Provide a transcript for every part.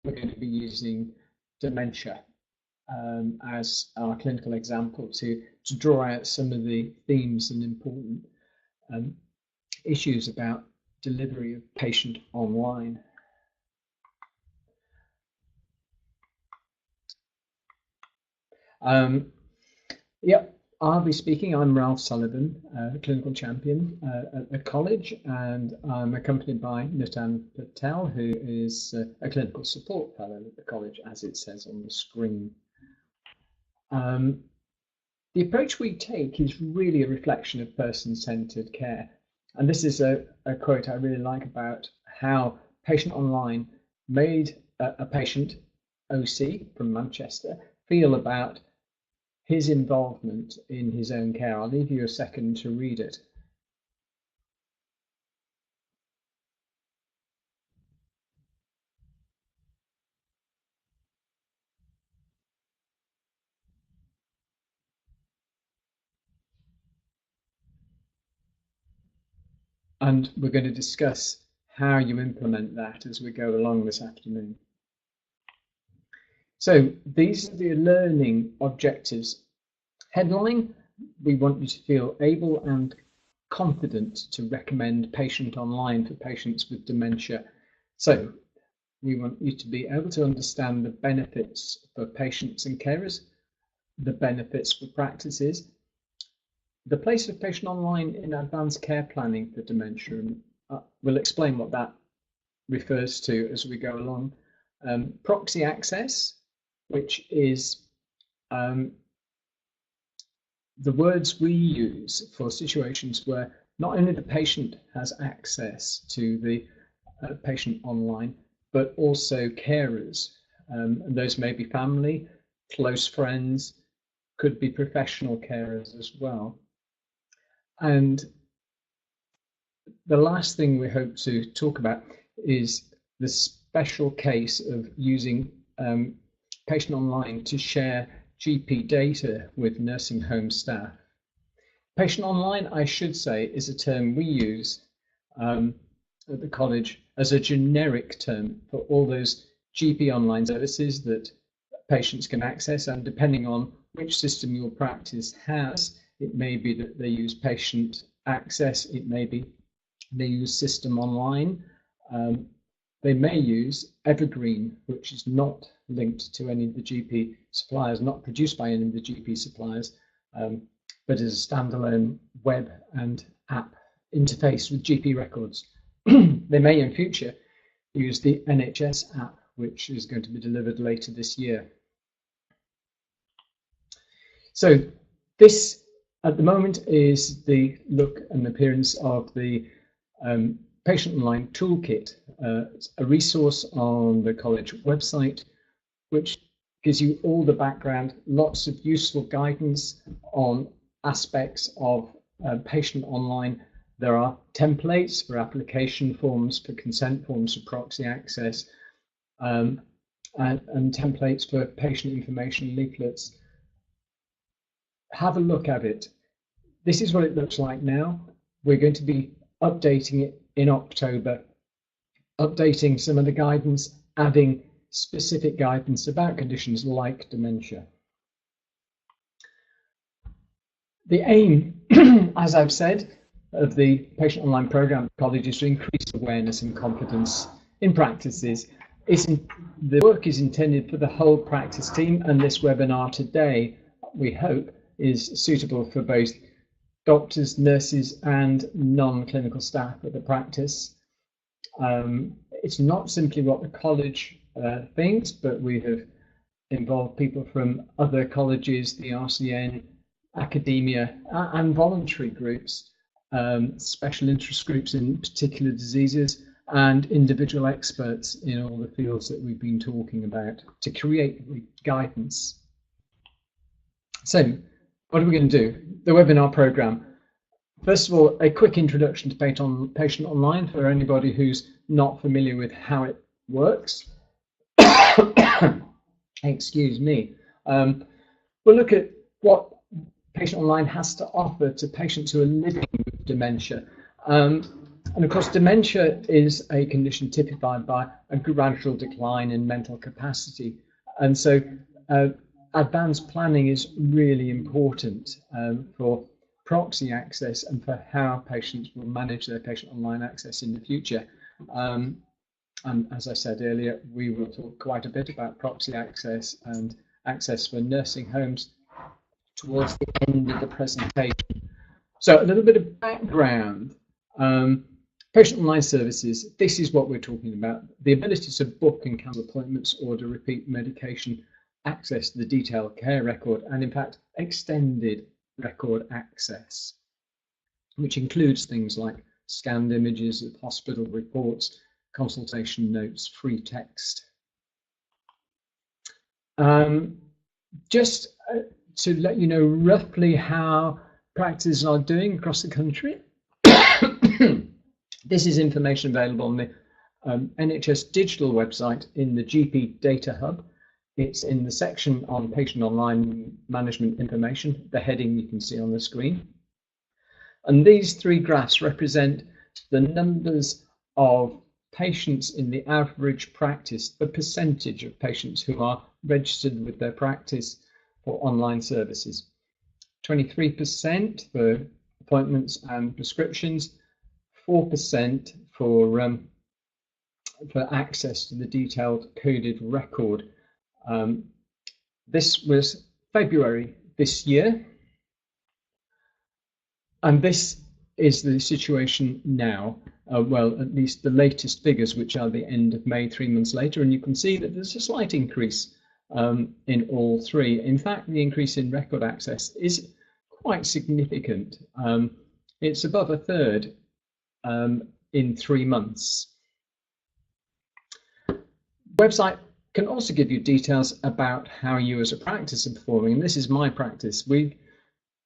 we're going to be using dementia as our clinical example to draw out some of the themes and important issues about delivery of patient online. I'll be speaking. I'm Ralph Sullivan, a clinical champion at the college, and I'm accompanied by Nutan Patel, who is a clinical support fellow at the college, as it says on the screen. The approach we take is really a reflection of person-centered care. And this is a quote I really like about how Patient Online made a patient, OC from Manchester, feel about his involvement in his own care. I'll leave you a second to read it. And we're going to discuss how you implement that as we go along this afternoon. So these are the learning objectives. Headline: we want you to feel able and confident to recommend Patient Online for patients with dementia. So we want you to be able to understand the benefits for patients and carers, the benefits for practices, the place of Patient Online in advanced care planning for dementia, and we'll explain what that refers to as we go along. Proxy access, which is the words we use for situations where not only the patient has access to the Patient Online, but also carers. And those may be family, close friends, could be professional carers as well. And the last thing we hope to talk about is the special case of using Patient Online to share GP data with nursing home staff. Patient Online, I should say, is a term we use at the college as a generic term for all those GP online services that patients can access, and depending on which system your practice has, it may be that they use patient access, it may be they use system online, they may use Evergreen, which is not linked to any of the GP suppliers, not produced by any of the GP suppliers, but is a standalone web and app interface with GP records. They may in future use the NHS app, which is going to be delivered later this year. So this at the moment is the look and appearance of the Patient Online Toolkit. It's a resource on the college website, which gives you all the background, lots of useful guidance on aspects of Patient Online. There are templates for application forms, for consent forms, for proxy access, and templates for patient information leaflets. Have a look at it. This is what it looks like now. We're going to be updating it in October, updating some of the guidance, adding specific guidance about conditions like dementia. The aim, as I've said, of the Patient Online program at college is to increase awareness and confidence in practices. The work is intended for the whole practice team, and this webinar today, we hope, is suitable for both doctors, nurses, and non-clinical staff at the practice. It's not simply what the college thinks, but we have involved people from other colleges, the RCN, academia, and voluntary groups, special interest groups in particular diseases, and individual experts in all the fields that we've been talking about to create guidance. So, what are we going to do? The webinar program. First of all, a quick introduction to Patient Online for anybody who's not familiar with how it works. Excuse me. We'll look at what Patient Online has to offer to patients who are living with dementia. And of course, dementia is a condition typified by a gradual decline in mental capacity. And so advanced planning is really important for proxy access and for how patients will manage their patient online access in the future. And as I said earlier, we will talk quite a bit about proxy access and access for nursing homes towards the end of the presentation. So a little bit of background. Patient online services, this is what we're talking about. The ability to book and cancel appointments, order repeat medication, access to the detailed care record, and in fact, extended record access, which includes things like scanned images of hospital reports, consultation notes, free text. Just to let you know roughly how practices are doing across the country. This is information available on the NHS digital website in the GP Data Hub. It's in the section on patient online management information, the heading you can see on the screen. And these three graphs represent the numbers of patients in the average practice, the percentage of patients who are registered with their practice for online services. 23% for appointments and prescriptions, 4% for access to the detailed coded record. This was February this year, and this is the situation now. Well, at least the latest figures, which are the end of May, 3 months later, and you can see that there's a slight increase in all three. In fact, the increase in record access is quite significant. It's above a third in 3 months. Website can also give you details about how you as a practice are performing, and this is my practice. We've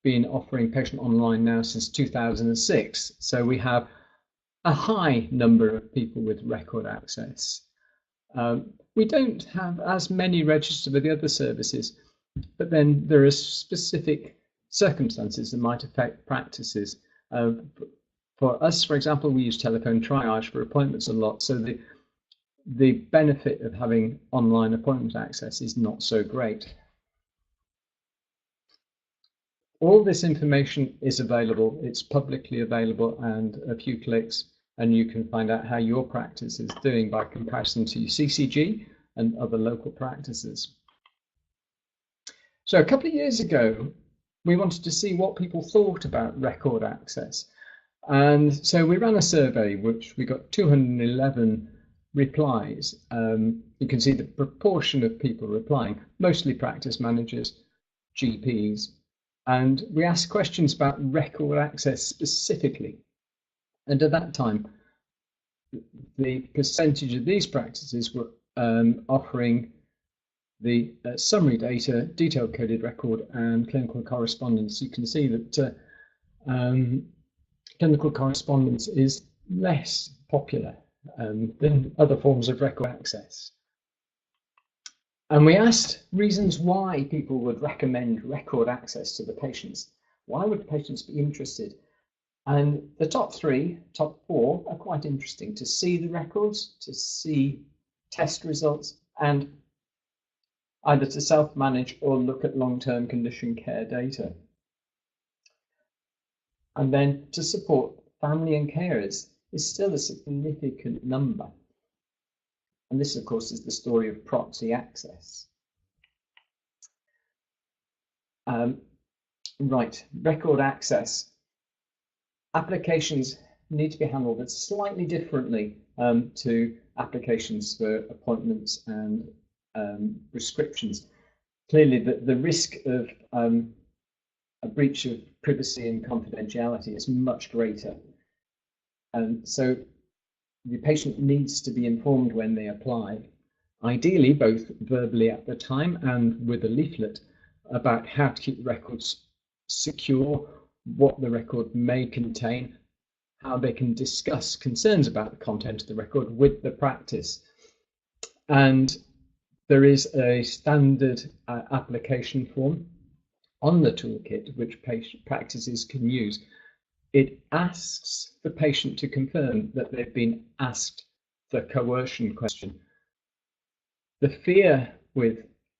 been offering patient online now since 2006, so we have a high number of people with record access. We don't have as many registered with the other services, but then there are specific circumstances that might affect practices. For us, for example, we use telephone triage for appointments a lot, so the benefit of having online appointment access is not so great. All this information is available, it's publicly available, and a few clicks and you can find out how your practice is doing by comparison to CCG and other local practices. So a couple of years ago, we wanted to see what people thought about record access. And so we ran a survey, which we got 211 replies. You can see the proportion of people replying, mostly practice managers, GPs. And we asked questions about record access specifically. And at that time, the percentage of these practices were offering the summary data, detailed coded record, and clinical correspondence. You can see that clinical correspondence is less popular than other forms of record access. And we asked reasons why people would recommend record access to the patients. Why would patients be interested? And the top four are quite interesting: to see the records, to see test results, and either to self-manage or look at long-term condition care data. And then to support family and carers is still a significant number. And this, of course, is the story of proxy access. Right, record access. Applications need to be handled slightly differently to applications for appointments and prescriptions. Clearly, the risk of a breach of privacy and confidentiality is much greater. And so the patient needs to be informed when they apply, ideally both verbally at the time and with a leaflet, about how to keep records secure, what the record may contain, how they can discuss concerns about the content of the record with the practice. And there is a standard application form on the toolkit which practices can use. it asks the patient to confirm that they've been asked the coercion question. The fear with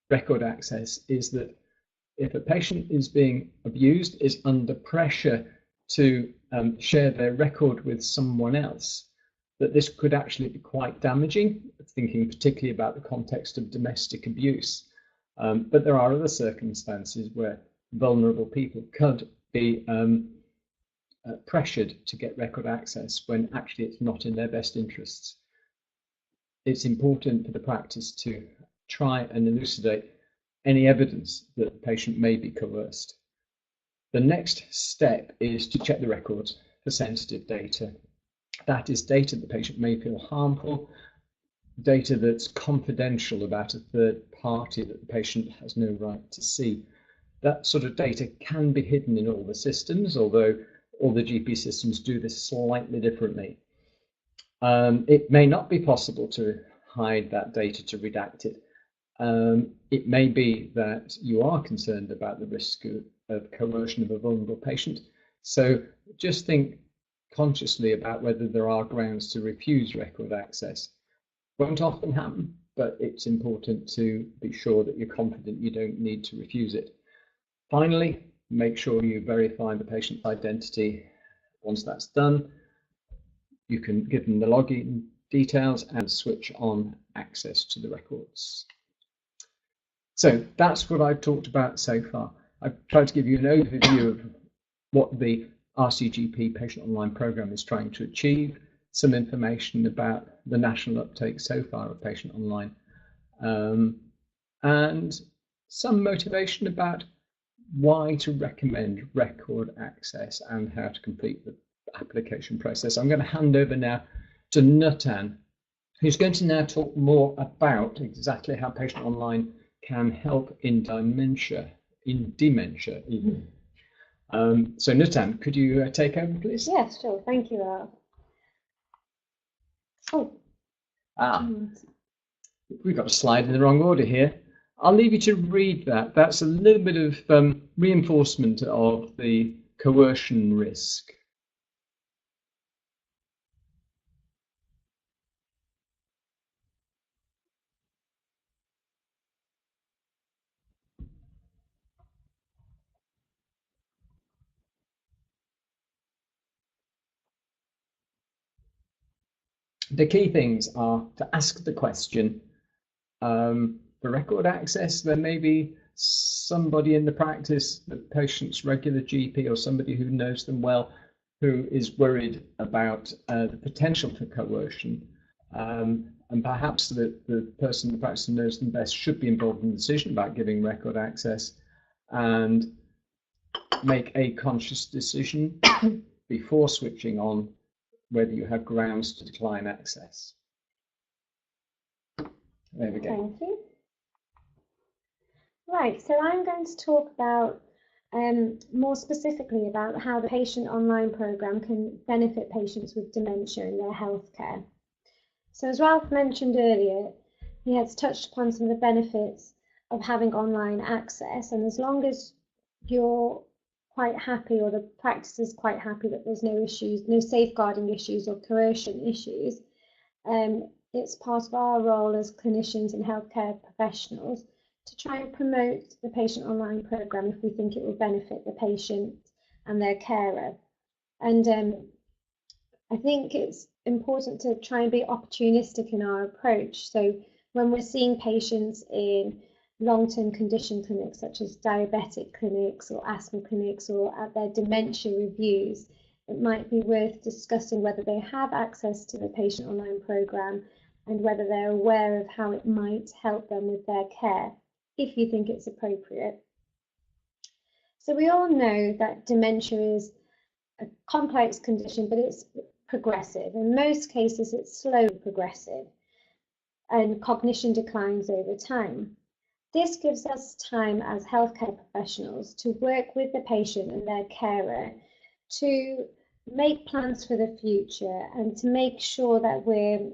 record access is that if a patient is being abused, is under pressure to share their record with someone else, that this could actually be quite damaging, thinking particularly about the context of domestic abuse. But there are other circumstances where vulnerable people could be pressured to get record access when actually it's not in their best interests. It's important for the practice to try and elucidate any evidence that the patient may be coerced. The next step is to check the records for sensitive data. That is data the patient may feel harmful, data that's confidential about a third party that the patient has no right to see. That sort of data can be hidden in all the systems, although all the GP systems do this slightly differently. It may not be possible to hide that data, to redact it. It may be that you are concerned about the risk of coercion of a vulnerable patient. So just think consciously about whether there are grounds to refuse record access. Won't often happen, but it's important to be sure that you're confident you don't need to refuse it. Finally, make sure you verify the patient's identity. Once that's done, you can give them the login details and switch on access to the records. So that's what I've talked about so far. I've tried to give you an overview of what the RCGP Patient Online program is trying to achieve, some information about the national uptake so far of Patient Online, and some motivation about why to recommend record access and how to complete the application process. I'm going to hand over now to Nutan, who's going to now talk more about exactly how Patient Online can help in dementia even. So Nutan, could you take over, please? Yes, sure. Thank you, Ralph. We've got a slide in the wrong order here. I'll leave you to read that. That's a little bit of reinforcement of the coercion risk. The key things are to ask the question. For record access, there may be somebody in the practice, the patient's regular GP or somebody who knows them well, who is worried about the potential for coercion. And perhaps the person in the practice who knows them best should be involved in the decision about giving record access and make a conscious decision before switching on whether you have grounds to decline access. There we go. Thank you. Right, so I'm going to talk about more specifically about how the Patient Online program can benefit patients with dementia in their healthcare. So as Ralph mentioned earlier, he has touched upon some of the benefits of having online access, and as long as you're quite happy, or the practice is quite happy that there's no issues, no safeguarding issues or coercion issues, it's part of our role as clinicians and healthcare professionals to try and promote the Patient Online program if we think it will benefit the patient and their carer. And I think it's important to try and be opportunistic in our approach. So when we're seeing patients in long-term condition clinics, such as diabetic clinics or asthma clinics, or at their dementia reviews, it might be worth discussing whether they have access to the Patient Online program and whether they're aware of how it might help them with their care, if you think it's appropriate. So we all know that dementia is a complex condition, but it's progressive. In most cases, it's slowly progressive, and cognition declines over time. This gives us time as healthcare professionals to work with the patient and their carer to make plans for the future and to make sure that we're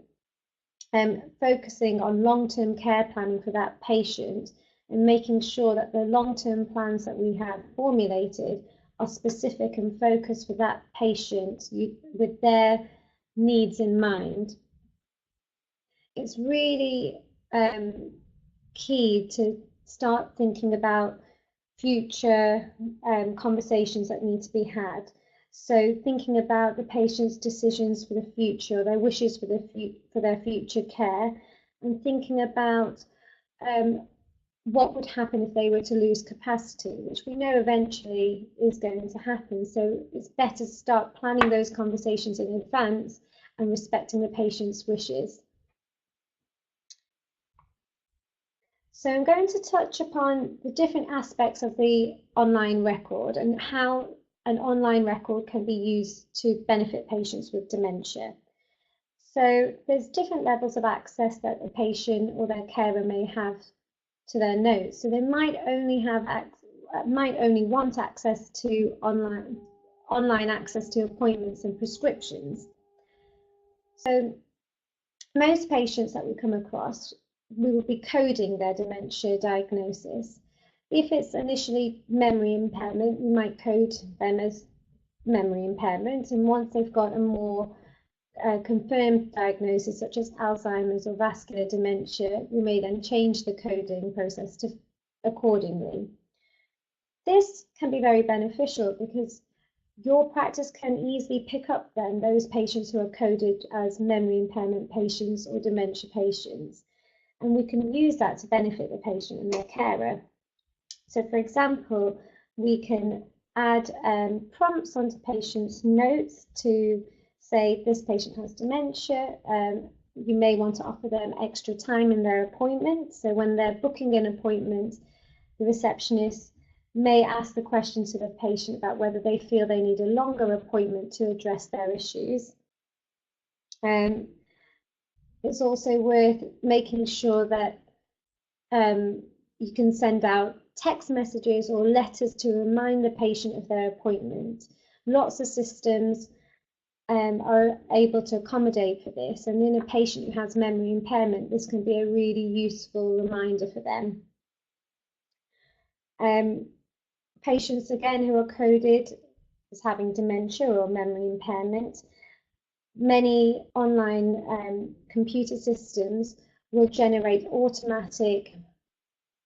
focusing on long-term care planning for that patient and making sure that the long-term plans that we have formulated are specific and focused for that patient with their needs in mind. It's really key to start thinking about future conversations that need to be had. So thinking about the patient's decisions for the future, their wishes for their future care, and thinking about what would happen if they were to lose capacity, which we know eventually is going to happen. So it's better to start planning those conversations in advance and respecting the patient's wishes. So I'm going to touch upon the different aspects of the online record and how an online record can be used to benefit patients with dementia. So there's different levels of access that the patient or their carer may have to their notes. So they might only want access to online access to appointments and prescriptions. So most patients that we come across, we will be coding their dementia diagnosis. If it's initially memory impairment, we might code them as memory impairment, and once they've got a more confirmed diagnosis such as Alzheimer's or vascular dementia, we may then change the coding process accordingly. This can be very beneficial because your practice can easily pick up then those patients who are coded as memory impairment patients or dementia patients, and we can use that to benefit the patient and their carer. So for example, we can add prompts onto patients' notes to say this patient has dementia. You may want to offer them extra time in their appointment. So when they're booking an appointment, the receptionist may ask the question to the patient about whether they feel they need a longer appointment to address their issues. It's also worth making sure that you can send out text messages or letters to remind the patient of their appointment. Lots of systems are able to accommodate for this, and in a patient who has memory impairment, this can be a really useful reminder for them. Patients again who are coded as having dementia or memory impairment, many online computer systems will generate automatic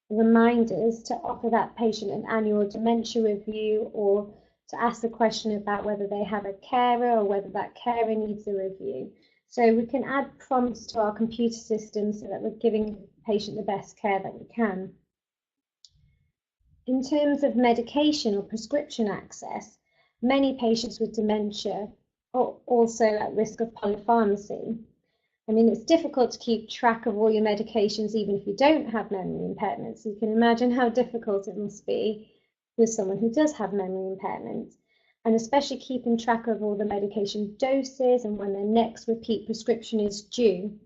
reminders to offer that patient an annual dementia review, or to ask the question about whether they have a carer or whether that carer needs a review. So we can add prompts to our computer system so that we're giving the patient the best care that we can. In terms of medication or prescription access, many patients with dementia are also at risk of polypharmacy. I mean, it's difficult to keep track of all your medications even if you don't have memory impairment. So you can imagine how difficult it must be with someone who does have memory impairment, and especially keeping track of all the medication doses and when their next repeat prescription is due.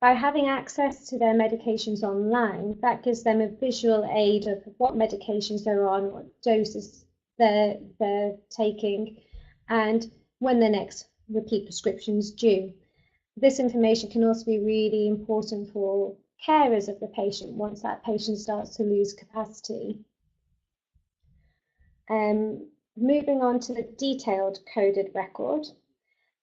By having access to their medications online, that gives them a visual aid of what medications they're on, what doses they're taking, and when their next repeat prescription is due. This information can also be really important for carers of the patient once that patient starts to lose capacity. Moving on to the detailed coded record.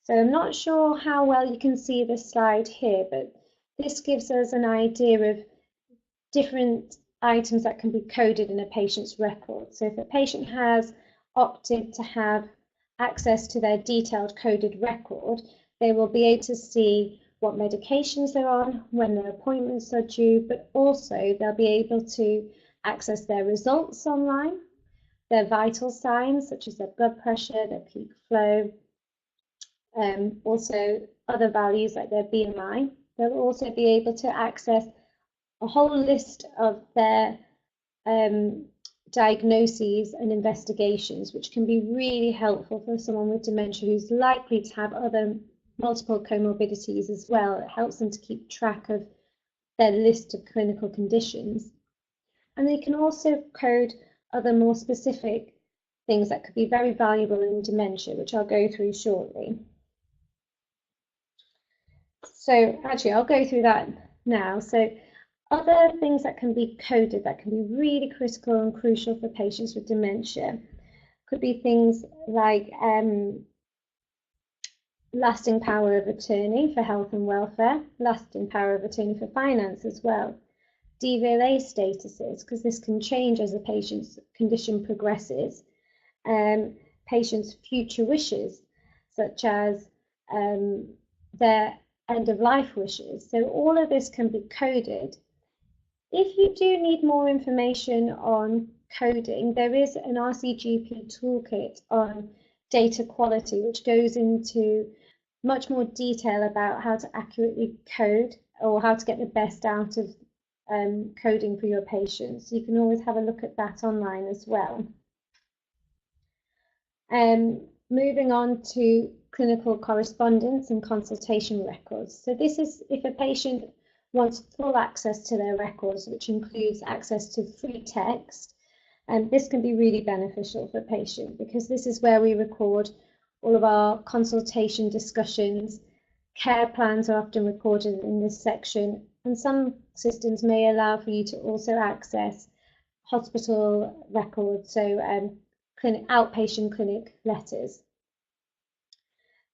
So I'm not sure how well you can see this slide here, but this gives us an idea of different items that can be coded in a patient's record. So if a patient has opted to have access to their detailed coded record, they will be able to see what medications they're on, when their appointments are due, but also they'll be able to access their results online, their vital signs such as their blood pressure, their peak flow, also other values like their BMI. They'll also be able to access a whole list of their diagnoses and investigations, which can be really helpful for someone with dementia who's likely to have other multiple comorbidities as well. It helps them to keep track of their list of clinical conditions. And they can also code other more specific things that could be very valuable in dementia, which I'll go through shortly. So actually, I'll go through that now. So other things that can be coded that can be really critical and crucial for patients with dementia Could be things like lasting power of attorney for health and welfare, lasting power of attorney for finance as well. DVLA statuses, because this can change as the patient's condition progresses. Patients' future wishes, such as their end-of-life wishes. So all of this can be coded. If you do need more information on coding, there is an RCGP toolkit on data quality, which goes into much more detail about how to accurately code or how to get the best out of coding for your patients. You can always have a look at that online as well. Moving on to clinical correspondence and consultation records. So this is if a patient wants full access to their records, which includes access to free text. And this can be really beneficial for a patient because this is where we record all of our consultation discussions. Care plans are often recorded in this section, and some systems may allow for you to also access hospital records, so outpatient clinic letters.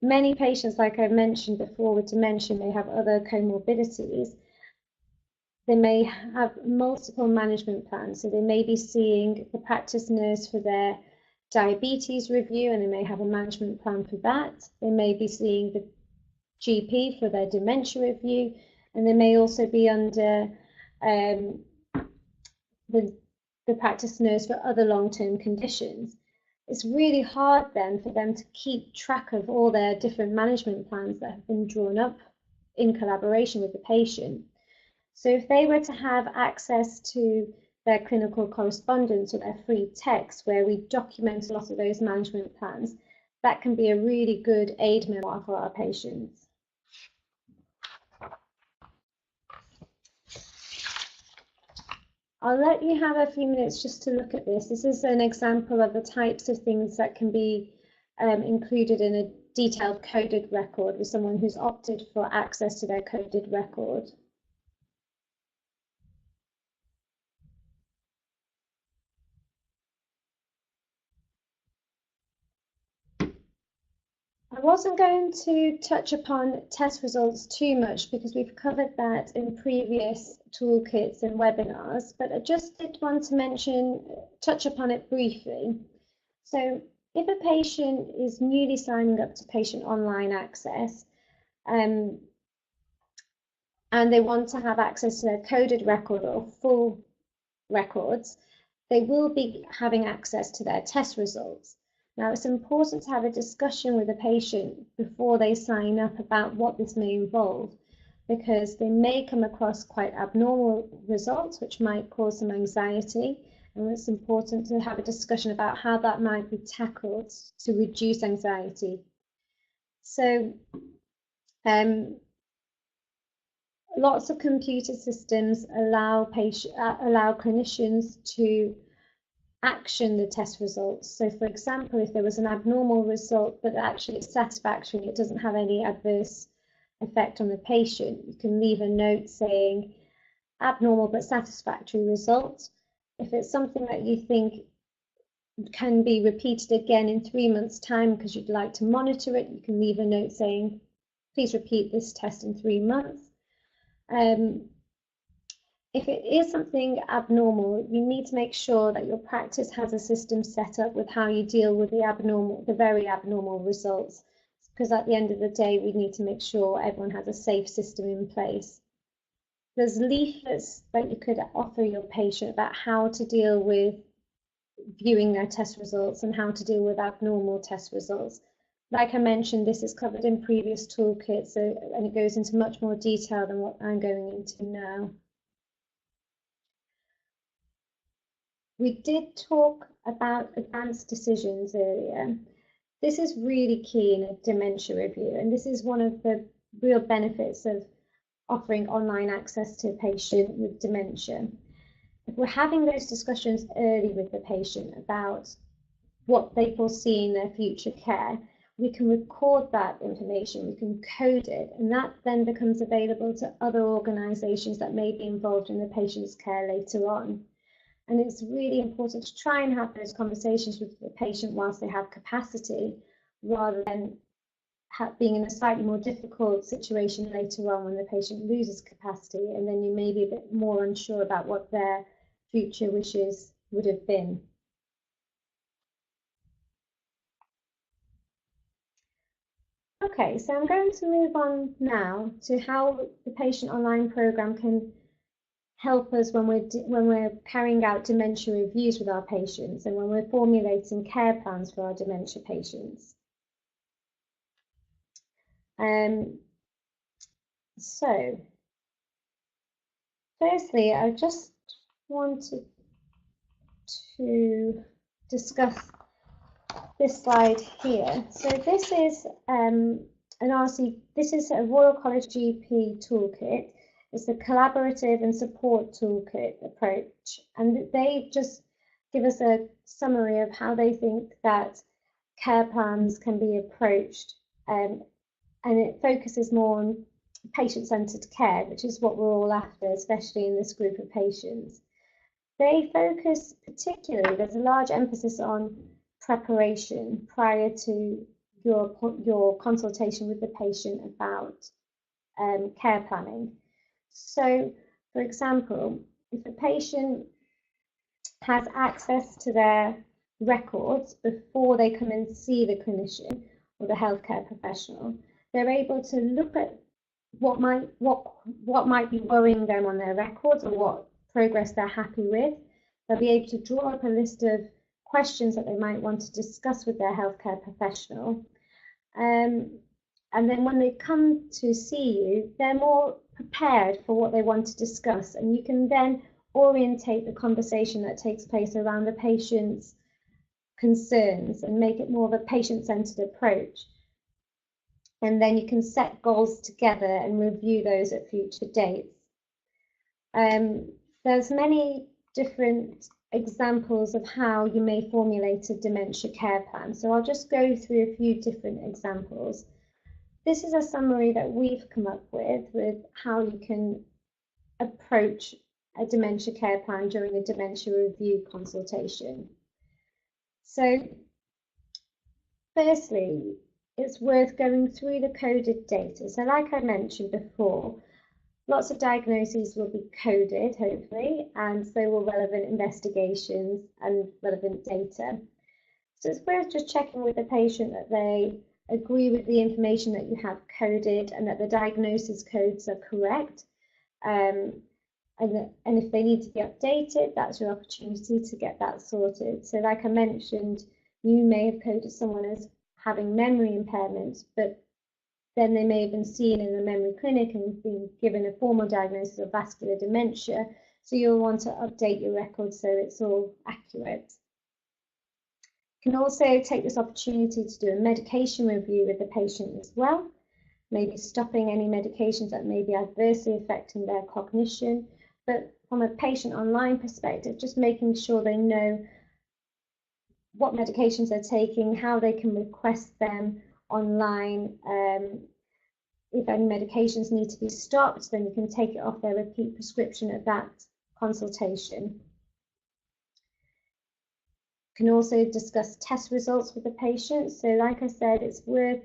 Many patients, like I mentioned before, with dementia may have other comorbidities. They may have multiple management plans, so they may be seeing the practice nurse for their diabetes review, and they may have a management plan for that. They may be seeing the GP for their dementia review, and they may also be under the practice nurse for other long-term conditions. It's really hard then for them to keep track of all their different management plans that have been drawn up in collaboration with the patient. So if they were to have access to their clinical correspondence or their free text where we document a lot of those management plans, that can be a really good aid memoir for our patients. I'll let you have a few minutes just to look at this. This is an example of the types of things that can be included in a detailed coded record with someone who's opted for access to their coded record. I wasn't going to touch upon test results too much because we've covered that in previous toolkits and webinars, but I just did want to touch upon it briefly. So if a patient is newly signing up to Patient Online access and they want to have access to their coded record or full records, they will be having access to their test results. Now, it's important to have a discussion with the patient before they sign up about what this may involve, because they may come across quite abnormal results, which might cause some anxiety. And it's important to have a discussion about how that might be tackled to reduce anxiety. So, lots of computer systems allow clinicians to action the test results. So for example, if there was an abnormal result but actually it's satisfactory, it doesn't have any adverse effect on the patient, you can leave a note saying abnormal but satisfactory result. If it's something that you think can be repeated again in 3 months' time because you'd like to monitor it, you can leave a note saying please repeat this test in 3 months. If it is something abnormal, you need to make sure that your practice has a system set up with how you deal with the very abnormal results, because at the end of the day, we need to make sure everyone has a safe system in place. There's leaflets that you could offer your patient about how to deal with viewing their test results and how to deal with abnormal test results. Like I mentioned, this is covered in previous toolkits, and it goes into much more detail than what I'm going into now. We did talk about advanced decisions earlier. This is really key in a dementia review, and this is one of the real benefits of offering online access to a patient with dementia. If we're having those discussions early with the patient about what they foresee in their future care, we can record that information, we can code it, and that then becomes available to other organisations that may be involved in the patient's care later on. And it's really important to try and have those conversations with the patient whilst they have capacity, rather than being in a slightly more difficult situation later on when the patient loses capacity, and then you may be a bit more unsure about what their future wishes would have been. Okay, so I'm going to move on now to how the Patient Online program can help us when we're carrying out dementia reviews with our patients and when we're formulating care plans for our dementia patients. So, firstly, I just wanted to discuss this slide here. So this is this is a Royal College GP toolkit. It's a collaborative and support toolkit approach, and they just give us a summary of how they think that care plans can be approached, and it focuses more on patient-centered care, which is what we're all after, especially in this group of patients. They focus particularly, there's a large emphasis on preparation prior to your consultation with the patient about care planning. So, for example, if a patient has access to their records before they come and see the clinician or the healthcare professional, they're able to look at what might be worrying them on their records or what progress they're happy with. They'll be able to draw up a list of questions that they might want to discuss with their healthcare professional. And then when they come to see you, they're more prepared for what they want to discuss, and you can then orientate the conversation that takes place around the patient's concerns and make it more of a patient-centered approach. And then you can set goals together and review those at future dates. There's many different examples of how you may formulate a dementia care plan. So I'll just go through a few different examples. This is a summary that we've come up with how you can approach a dementia care plan during a dementia review consultation. So firstly, it's worth going through the coded data. So like I mentioned before, lots of diagnoses will be coded, hopefully, and so will relevant investigations and relevant data. So it's worth just checking with the patient that they agree with the information that you have coded and that the diagnosis codes are correct. And if they need to be updated, that's your opportunity to get that sorted. So like I mentioned, you may have coded someone as having memory impairment, but then they may have been seen in a memory clinic and been given a formal diagnosis of vascular dementia. So you'll want to update your records so it's all accurate. You can also take this opportunity to do a medication review with the patient as well, maybe stopping any medications that may be adversely affecting their cognition. But from a patient online perspective, just making sure they know what medications they're taking, how they can request them online. If any medications need to be stopped, then you can take it off their repeat prescription at that consultation. You can also discuss test results with the patient. So like I said, it's worth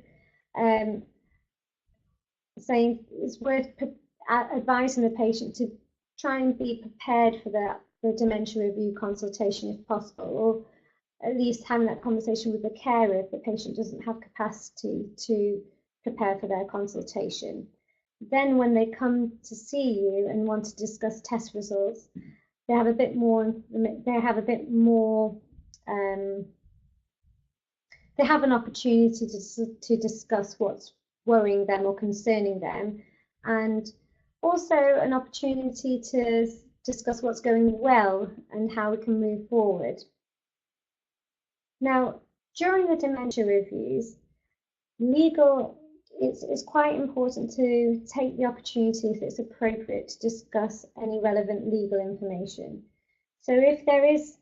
advising the patient to try and be prepared for the dementia review consultation if possible, or at least having that conversation with the carer if the patient doesn't have capacity to prepare for their consultation. Then when they come to see you and want to discuss test results, they have a bit more, they have an opportunity to discuss what's worrying them or concerning them, and also an opportunity to discuss what's going well and how we can move forward. Now, during the dementia reviews, it's quite important to take the opportunity, if it's appropriate, to discuss any relevant legal information. So if there is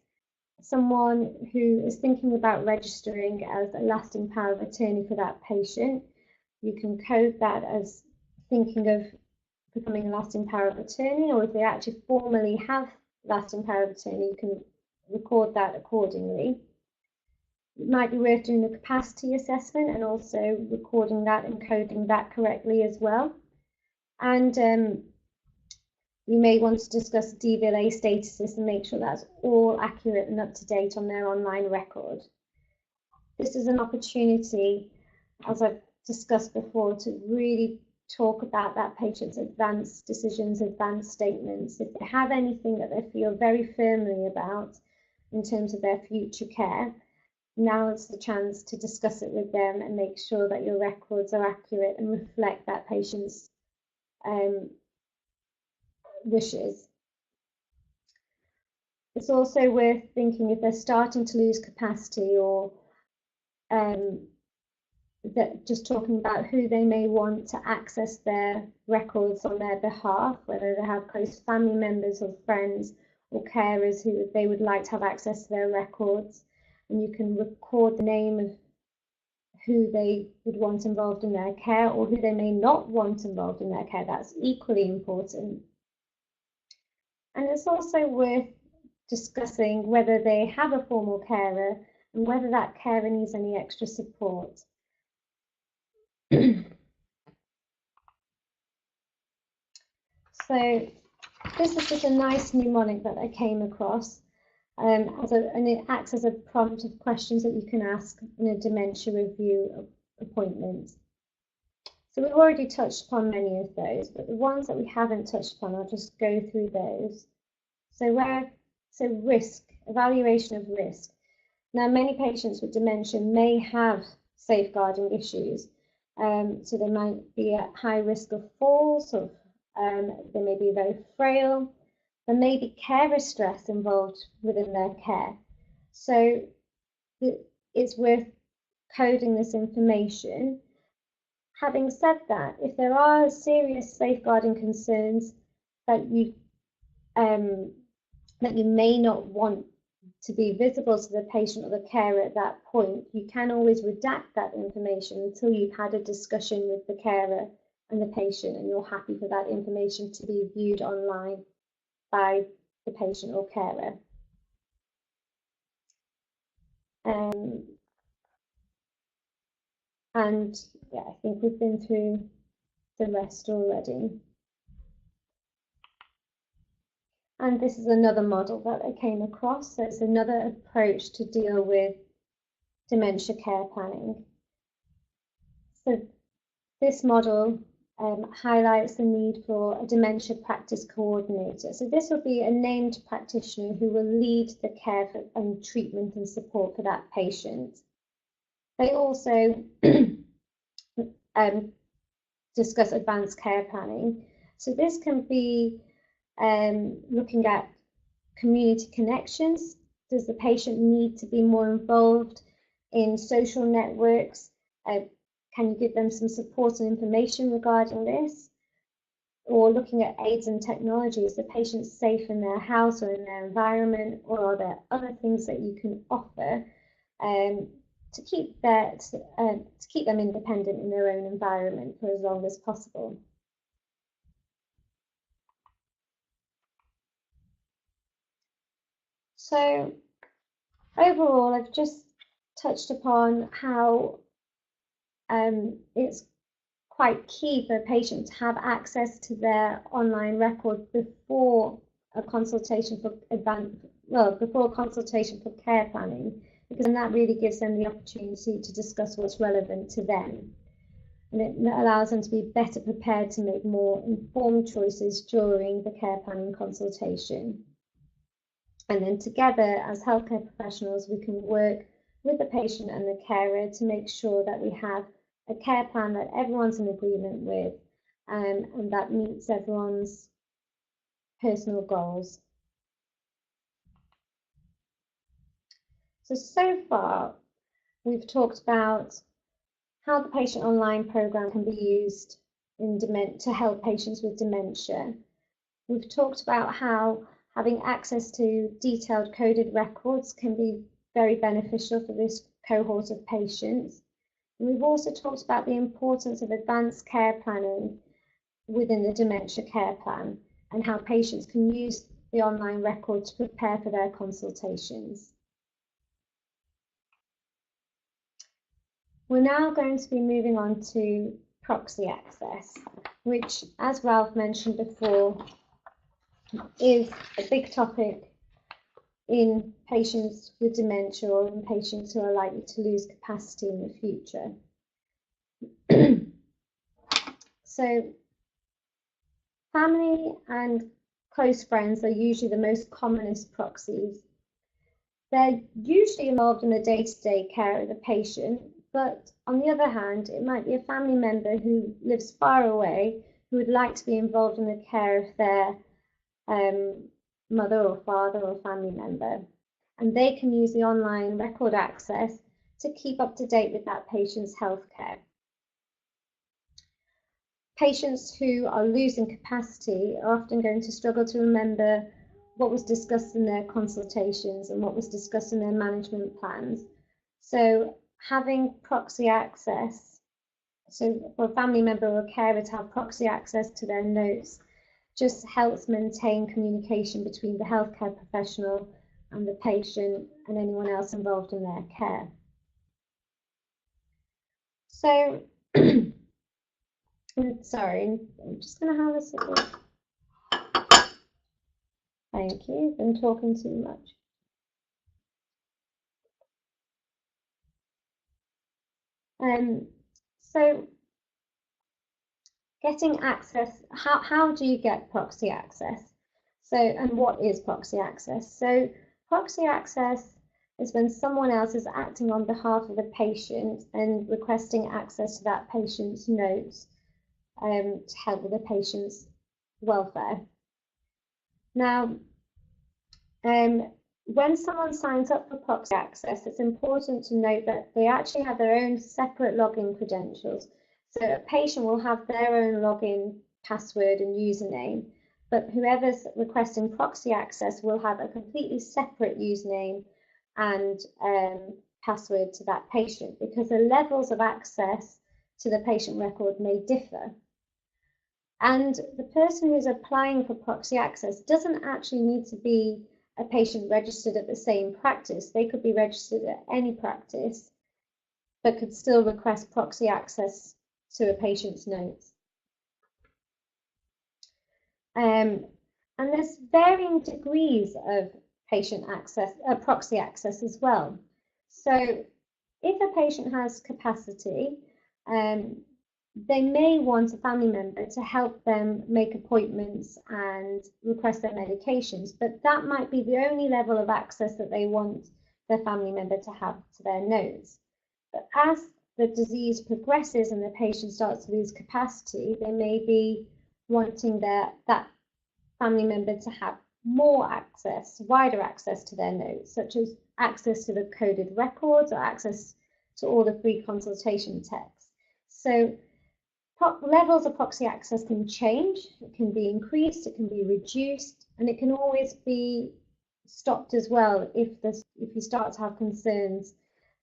someone who is thinking about registering as a lasting power of attorney for that patient, you can code that as thinking of becoming a lasting power of attorney, or if they actually formally have lasting power of attorney, you can record that accordingly. It might be worth doing a capacity assessment and also recording that and coding that correctly as well. And you may want to discuss DVLA statuses and make sure that's all accurate and up to date on their online record. This is an opportunity, as I've discussed before, to really talk about that patient's advanced decisions, advanced statements. If they have anything that they feel very firmly about in terms of their future care, now is the chance to discuss it with them and make sure that your records are accurate and reflect that patient's wishes. It's also worth thinking if they're starting to lose capacity, or that just talking about who they may want to access their records on their behalf, whether they have close family members or friends or carers who they would like to have access to their records. And you can record the name of who they would want involved in their care or who they may not want involved in their care. That's equally important. And it's also worth discussing whether they have a formal carer and whether that carer needs any extra support. So this is just a nice mnemonic that I came across, and it acts as a prompt of questions that you can ask in a dementia review appointment. So we've already touched upon many of those, but the ones that we haven't touched upon, I'll just go through those. So risk, evaluation of risk. Now, many patients with dementia may have safeguarding issues. So they might be at high risk of falls, or they may be very frail. There may be carer stress involved within their care. So it's worth coding this information. Having said that, if there are serious safeguarding concerns that you may not want to be visible to the patient or the carer at that point, you can always redact that information until you've had a discussion with the carer and the patient and you're happy for that information to be viewed online by the patient or carer. And yeah, I think we've been through the rest already. And this is another model that I came across. So it's another approach to deal with dementia care planning. So this model highlights the need for a dementia practice coordinator. So this will be a named practitioner who will lead the care and treatment and support for that patient. They also discuss advanced care planning. So this can be looking at community connections. Does the patient need to be more involved in social networks? Can you give them some support and information regarding this? Or looking at aids and technology, is the patient safe in their house or in their environment, or are there other things that you can offer to keep them independent in their own environment for as long as possible? So overall, I've just touched upon how it's quite key for a patient to have access to their online record before a consultation for care planning, because then that really gives them the opportunity to discuss what's relevant to them. And it allows them to be better prepared to make more informed choices during the care planning consultation. And then together as healthcare professionals, we can work with the patient and the carer to make sure that we have a care plan that everyone's in agreement with and that meets everyone's personal goals. So far, we've talked about how the Patient Online program can be used to help patients with dementia. We've talked about how having access to detailed coded records can be very beneficial for this cohort of patients. And we've also talked about the importance of advanced care planning within the dementia care plan and how patients can use the online record to prepare for their consultations. We're now going to be moving on to proxy access, which, as Ralph mentioned before, is a big topic in patients with dementia or in patients who are likely to lose capacity in the future. So, family and close friends are usually the most commonest proxies. They're usually involved in the day-to-day care of the patient, but on the other hand, it might be a family member who lives far away who would like to be involved in the care of their mother or father or family member. And they can use the online record access to keep up to date with that patient's healthcare. Patients who are losing capacity are often going to struggle to remember what was discussed in their consultations and what was discussed in their management plans. So having proxy access, so for a family member or a carer to have proxy access to their notes, just helps maintain communication between the healthcare professional and the patient and anyone else involved in their care. So, sorry, I'm just going to have a second. Thank you, been talking too much. So getting access, how do you get proxy access? So, and what is proxy access? So proxy access is when someone else is acting on behalf of the patient and requesting access to that patient's notes to help with the patient's welfare. Now, when someone signs up for proxy access, it's important to note that they actually have their own separate login credentials. So a patient will have their own login password and username, but whoever's requesting proxy access will have a completely separate username and password to that patient, because the levels of access to the patient record may differ. And the person who's applying for proxy access doesn't actually need to be a patient registered at the same practice. They could be registered at any practice, but could still request proxy access to a patient's notes. And there's varying degrees of patient access, proxy access as well. So if a patient has capacity, they may want a family member to help them make appointments and request their medications, but that might be the only level of access that they want their family member to have to their notes. But as the disease progresses and the patient starts to lose capacity, they may be wanting that family member to have more access, wider access to their notes, such as access to the coded records or access to all the free consultation texts. So levels of proxy access can change, it can be increased, it can be reduced, and it can always be stopped as well if you start to have concerns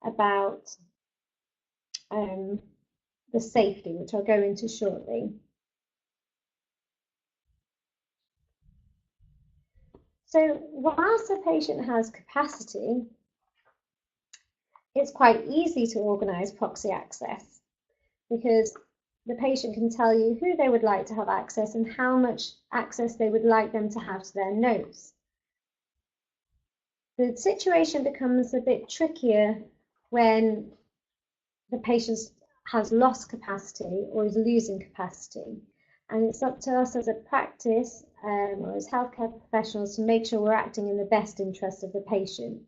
about the safety, which I'll go into shortly. So whilst a patient has capacity, it's quite easy to organise proxy access, because the patient can tell you who they would like to have access and how much access they would like them to have to their notes. The situation becomes a bit trickier when the patient has lost capacity or is losing capacity. And it's up to us as a practice or as healthcare professionals to make sure we're acting in the best interest of the patient.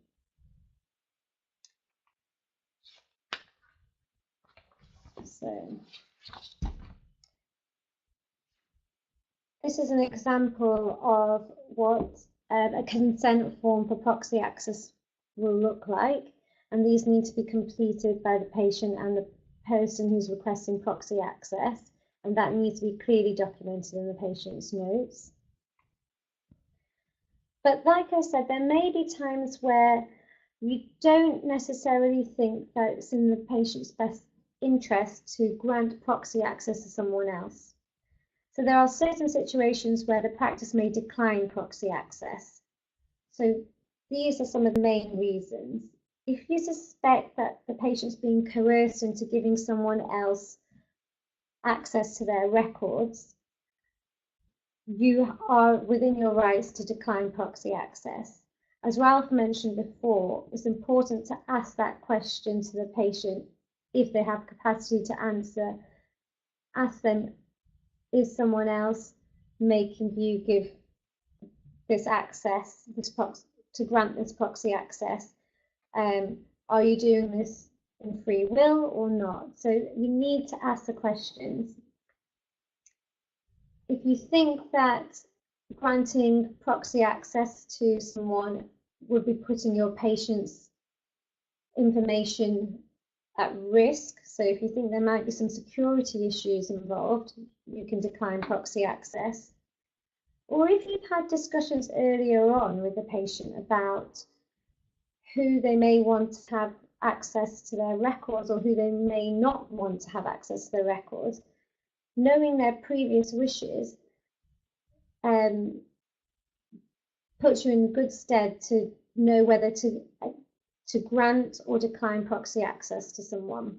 So this is an example of what a consent form for proxy access will look like, and these need to be completed by the patient and the person who's requesting proxy access, and that needs to be clearly documented in the patient's notes. But like I said, there may be times where you don't necessarily think that it's in the patient's best interest to grant proxy access to someone else. So there are certain situations where the practice may decline proxy access. So these are some of the main reasons. If you suspect that the patient's being coerced into giving someone else access to their records, you are within your rights to decline proxy access. As Ralph mentioned before, it's important to ask that question to the patient if they have capacity to answer. Ask them, is someone else making you give this access, to grant this proxy access? Are you doing this in free will or not? So you need to ask the questions. If you think that granting proxy access to someone would be putting your patient's information at risk, so if you think there might be some security issues involved, you can decline proxy access. Or if you've had discussions earlier on with the patient about who they may want to have access to their records or who they may not want to have access to their records, knowing their previous wishes puts you in good stead to know whether to grant or decline proxy access to someone.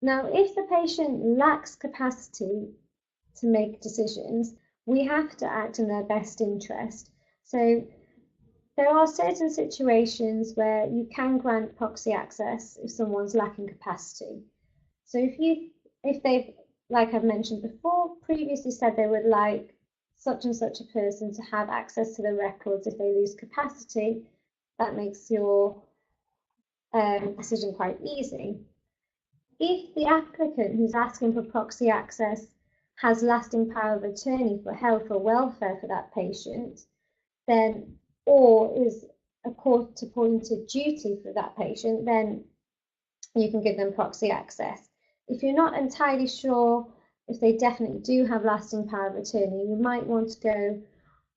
Now, if the patient lacks capacity to make decisions, we have to act in their best interest. So there are certain situations where you can grant proxy access if someone's lacking capacity. So if they've, like I've mentioned before, previously said they would like such and such a person to have access to the records if they lose capacity, that makes your decision quite easy. If the applicant who's asking for proxy access has lasting power of attorney for health or welfare for that patient, then, or is a court-appointed duty for that patient, then you can give them proxy access. If you're not entirely sure if they definitely do have lasting power of attorney, you might want to go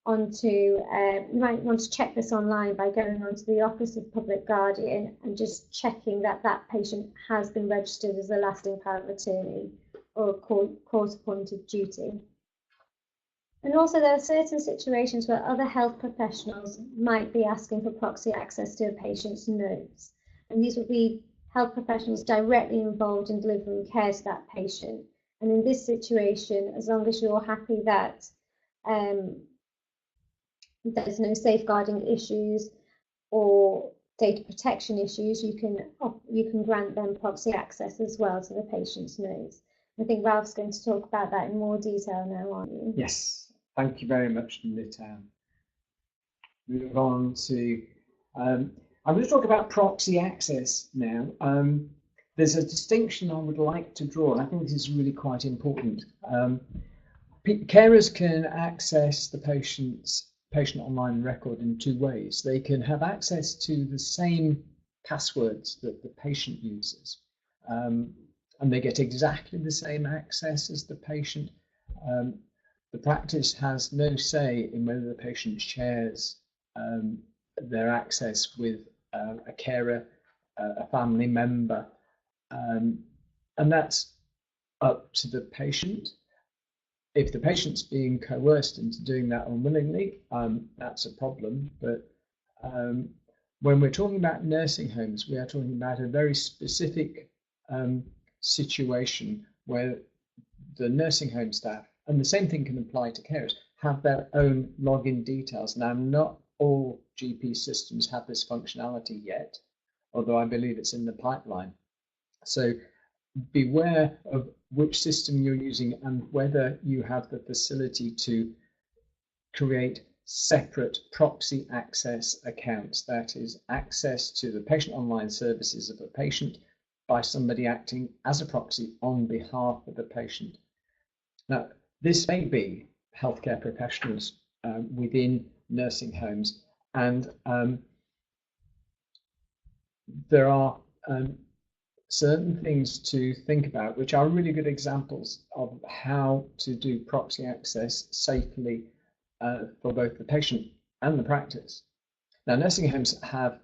onto, you might want to check this online by going onto the Office of Public Guardian and just checking that that patient has been registered as a lasting power of attorney or a court-appointed duty. And also there are certain situations where other health professionals might be asking for proxy access to a patient's notes. And these would be health professionals directly involved in delivering care to that patient. And in this situation, as long as you're happy that there's no safeguarding issues or data protection issues, you can grant them proxy access as well to the patient's notes. I think Ralph's going to talk about that in more detail now, aren't you? Yes, thank you very much, Nitan. Move on to, I'm going to talk about proxy access now. There's a distinction I would like to draw, and I think this is really quite important. Carers can access the patient online record in two ways. They can have access to the same passwords that the patient uses, and they get exactly the same access as the patient. The practice has no say in whether the patient shares their access with a carer, a family member, and that's up to the patient. If the patient's being coerced into doing that unwillingly, that's a problem. But when we're talking about nursing homes, we are talking about a very specific situation where the nursing home staff, and the same thing can apply to carers, have their own login details. Now, not all GP systems have this functionality yet, although I believe it's in the pipeline. So beware of which system you're using and whether you have the facility to create separate proxy access accounts, that is, access to the patient online services of a patient by somebody acting as a proxy on behalf of the patient. Now, this may be healthcare professionals within nursing homes, and there are certain things to think about, which are really good examples of how to do proxy access safely for both the patient and the practice. Now, nursing homes have,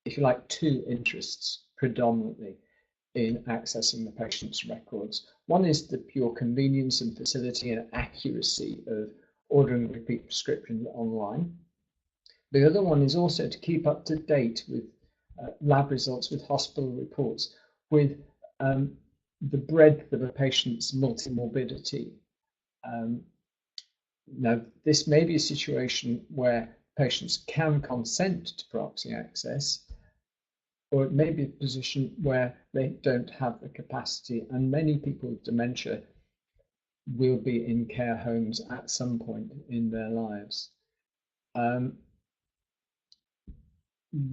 if you like, two interests predominantly. in accessing the patient's records. One is the pure convenience and facility and accuracy of ordering repeat prescriptions online. The other one is also to keep up to date with lab results, with hospital reports, with the breadth of a patient's multimorbidity. Now, this may be a situation where patients can consent to proxy access, or it may be a position where they don't have the capacity, and many people with dementia will be in care homes at some point in their lives.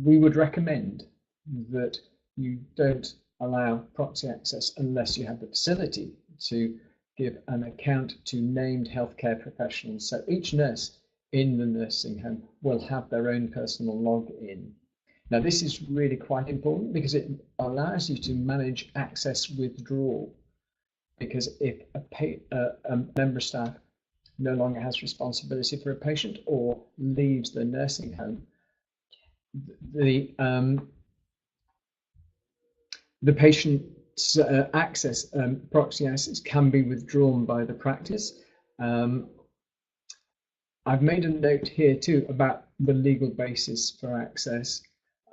We would recommend that you don't allow proxy access unless you have the facility to give an account to named healthcare professionals. So each nurse in the nursing home will have their own personal login. Now, this is really quite important because it allows you to manage access withdrawal. Because if a member of staff no longer has responsibility for a patient or leaves the nursing home, the patient's access, proxy access, can be withdrawn by the practice. I've made a note here too about the legal basis for access.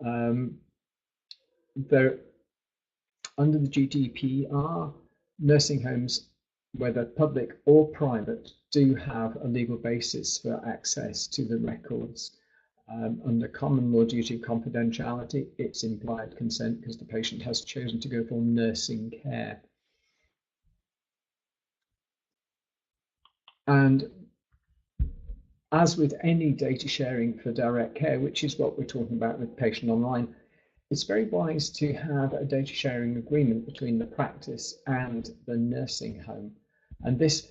There, under the GDPR, nursing homes, whether public or private, do have a legal basis for access to the records. Under common law duty of confidentiality, it's implied consent because the patient has chosen to go for nursing care. And as with any data sharing for direct care, which is what we're talking about with Patient Online, it's very wise to have a data sharing agreement between the practice and the nursing home. And this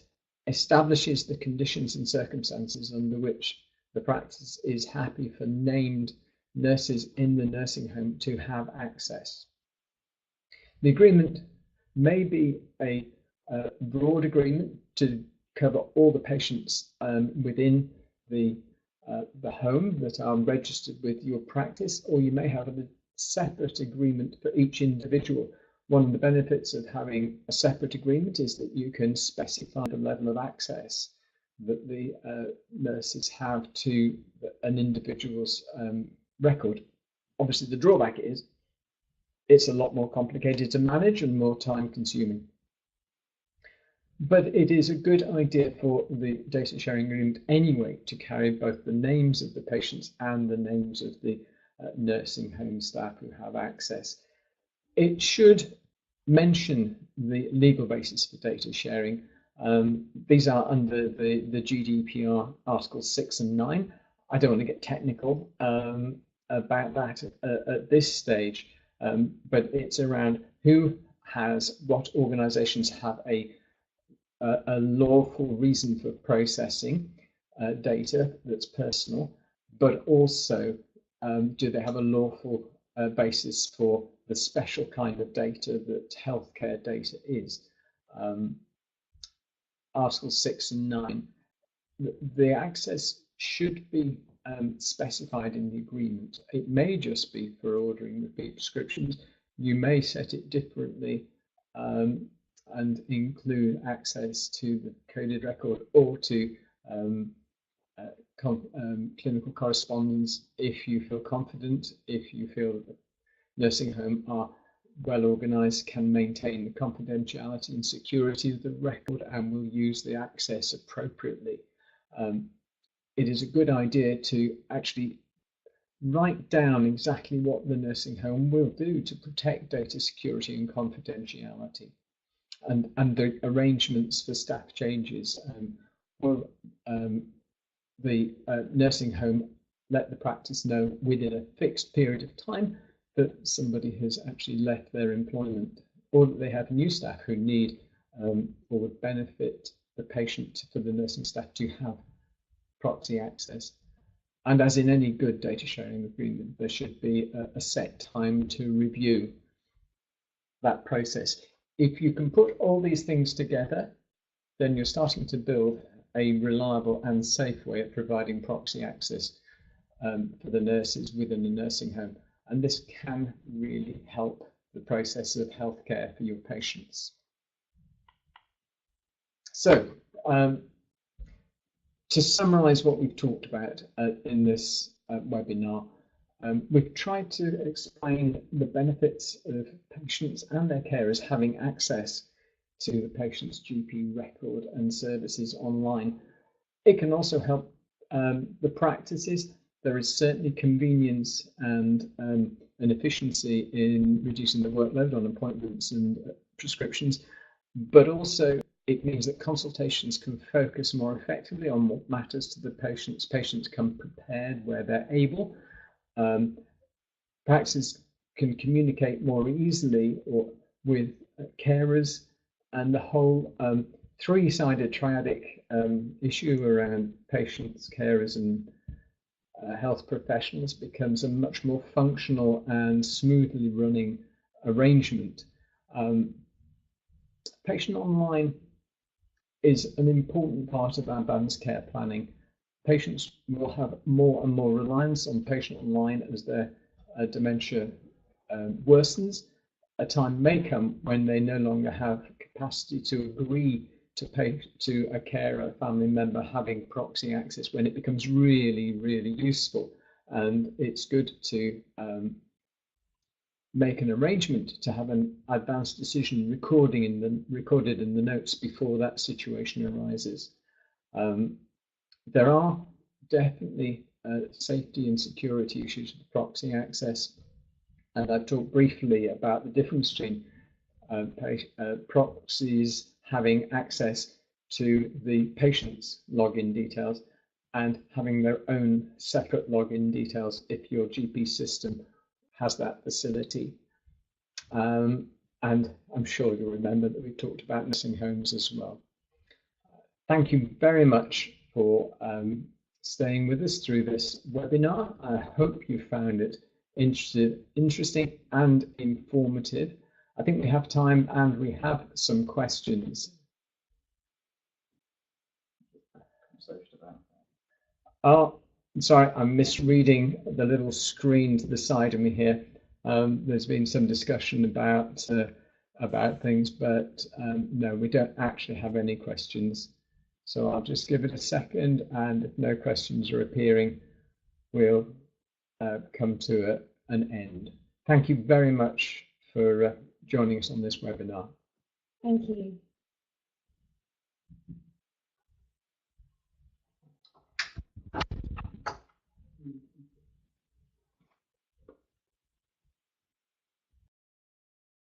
establishes the conditions and circumstances under which the practice is happy for named nurses in the nursing home to have access. The agreement may be a broad agreement to cover all the patients within the home that are registered with your practice, or you may have a separate agreement for each individual. One of the benefits of having a separate agreement is that you can specify the level of access that the nurses have to an individual's record. Obviously, the drawback is it's a lot more complicated to manage and more time consuming. But it is a good idea for the data sharing agreement anyway to carry both the names of the patients and the names of the nursing home staff who have access. It should mention the legal basis for data sharing. These are under the GDPR Articles 6 and 9. I don't want to get technical about that at this stage, but it's around who has, what organizations have a lawful reason for processing data that's personal, but also do they have a lawful basis for the special kind of data that healthcare data is. Articles 6 and 9, the access should be specified in the agreement. It may just be for ordering repeat prescriptions. You may set it differently and include access to the coded record or to clinical correspondence if you feel confident, if you feel that the nursing home are well organized, can maintain the confidentiality and security of the record, and will use the access appropriately. It is a good idea to actually write down exactly what the nursing home will do to protect data security and confidentiality. And the arrangements for staff changes. Will the nursing home let the practice know within a fixed period of time that somebody has actually left their employment, or that they have new staff who need or would benefit the patient for the nursing staff to have proxy access. And as in any good data sharing agreement, there should be a set time to review that process. If you can put all these things together, then you're starting to build a reliable and safe way of providing proxy access for the nurses within the nursing home. And this can really help the process of healthcare for your patients. So, to summarize what we've talked about in this webinar, we've tried to explain the benefits of patients and their carers having access to the patient's GP record and services online. It can also help the practices. There is certainly convenience and an efficiency in reducing the workload on appointments and prescriptions, but also it means that consultations can focus more effectively on what matters to the patients. Patients come prepared where they're able. Practices can communicate more easily with carers, and the whole three-sided triadic issue around patients, carers, and health professionals becomes a much more functional and smoothly running arrangement. Patient Online is an important part of advanced care planning. Patients will have more and more reliance on Patient Online as their dementia worsens. A time may come when they no longer have capacity to agree to pay to a carer, family member having proxy access, when it becomes really, really useful. And it's good to make an arrangement to have an advanced decision recorded in the notes before that situation arises. There are definitely safety and security issues with proxy access, and I've talked briefly about the difference between proxies having access to the patient's login details and having their own separate login details if your GP system has that facility. And I'm sure you'll remember that we talked about nursing homes as well. Thank you very much for staying with us through this webinar. I hope you found it interesting and informative. I think we have time and we have some questions. Oh, sorry, I'm misreading the little screen to the side of me here. There's been some discussion about things, but no, we don't actually have any questions. So I'll just give it a second, and if no questions are appearing, we'll come to an end. Thank you very much for joining us on this webinar. Thank you.